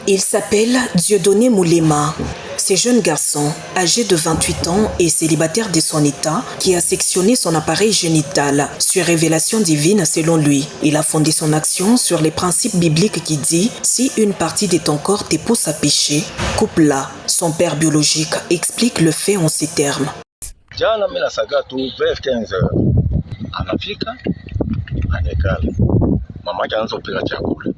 Il s'appelle Dieudonné Moulema. Ce jeune garçon, âgé de 28 ans et célibataire de son état, qui a sectionné son appareil génital sur révélation divine selon lui. Il a fondé son action sur les principes bibliques qui dit « Si une partie de ton corps te pousse à pécher, coupe-la ». Son père biologique explique le fait en ces termes. Jana mimi nasaga tu vers 15 anafika anekala mama yake anaanza kupika chakula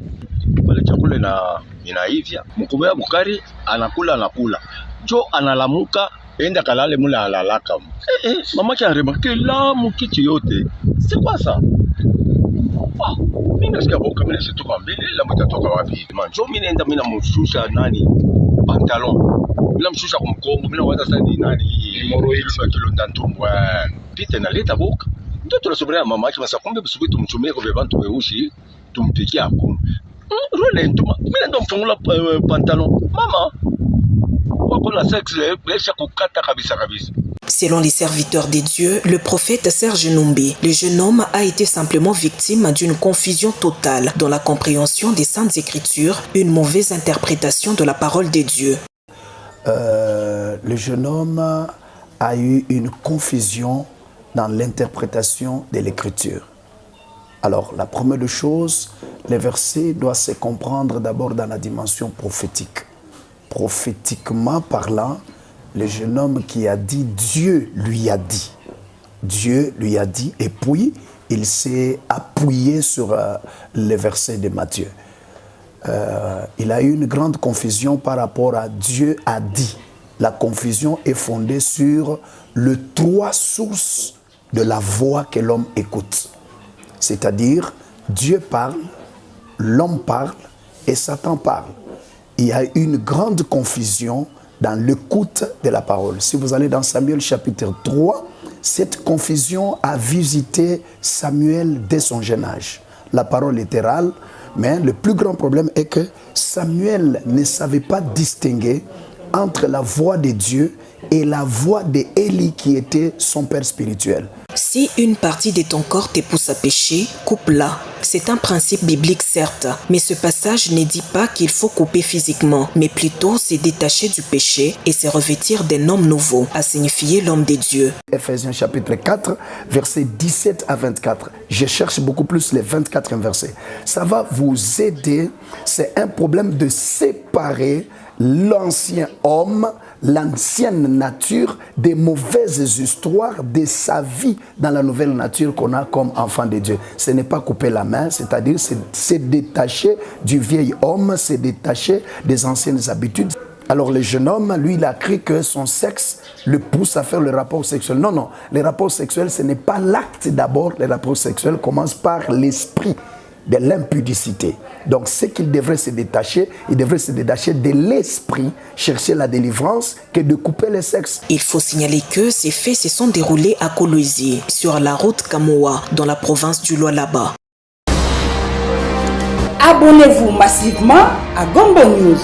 pale, chakula inaivya mkubwa bukari anakula jo analamuka enda kalale mula alalaka mama yake anarema kila mkichi yote si kwa sa mimi nasikia boka mimi sitoka mbele la mtatoka wapi manjo mimi naenda mimi namshusha nani pantalon bila mshusha kumkongo mimi naanza sasa ni nani moro hizo kilo ndantumbwa pite na leta boka ndio tunasubiri mama yake masa kumbe busubuhi tumchumie kwa bantu weushi tumpikia hakuna role ntuma mimi ndo mfungula pantalon mama wako la sexe besha kukata kabisa. Selon les serviteurs des dieux, le prophète Serge Numbi, le jeune homme a été simplement victime d'une confusion totale dans la compréhension des saintes écritures, une mauvaise interprétation de la parole des dieux. Le jeune homme a eu une confusion dans l'interprétation de l'écriture. Alors, la première des choses, les versets doivent se comprendre d'abord dans la dimension prophétique. Prophétiquement parlant, le jeune homme qui a dit, Dieu lui a dit. Dieu lui a dit, et puis il s'est appuyé sur les versets de Matthieu. Il a eu une grande confusion par rapport à Dieu a dit. La confusion est fondée sur les trois sources de la voix que l'homme écoute. C'est-à-dire, Dieu parle, l'homme parle et Satan parle. Il y a une grande confusion dans l'écoute de la parole. Si vous allez dans Samuel chapitre 3, cette confusion a visité Samuel dès son jeune âge. La parole est orale, mais le plus grand problème est que Samuel ne savait pas distinguer entre la voix de Dieu et la voix d'Élie qui était son père spirituel. Si une partie de ton corps te pousse à pécher, coupe-la. C'est un principe biblique certes, mais ce passage ne dit pas qu'il faut couper physiquement, mais plutôt se détacher du péché et se revêtir d'un homme nouveau, à signifier l'homme de Dieu. Ephésiens chapitre 4, versets 17 à 24. Je cherche beaucoup plus les 24 versets. Ça va vous aider. C'est un problème de séparer l'ancien homme, l'ancienne nature, des mauvaises histoires de sa vie dans la nouvelle nature qu'on a comme enfant de Dieu. Ce n'est pas couper la main, c'est-à-dire c'est détacher du vieil homme, c'est détacher des anciennes habitudes. Alors le jeune homme, lui, il a cru que son sexe le pousse à faire le rapport sexuel. Non, non, les rapports sexuels, ce n'est pas l'acte d'abord. Les rapports sexuels commencent par l'esprit de l'impudicité. Donc, ce qu'il devrait se détacher, il devrait se détacher de l'esprit, chercher la délivrance, que de couper le sexe. Il faut signaler que ces faits se sont déroulés à Kolwezi, sur la route Kamoa, dans la province du Lualaba. Abonnez-vous massivement à Gombo News.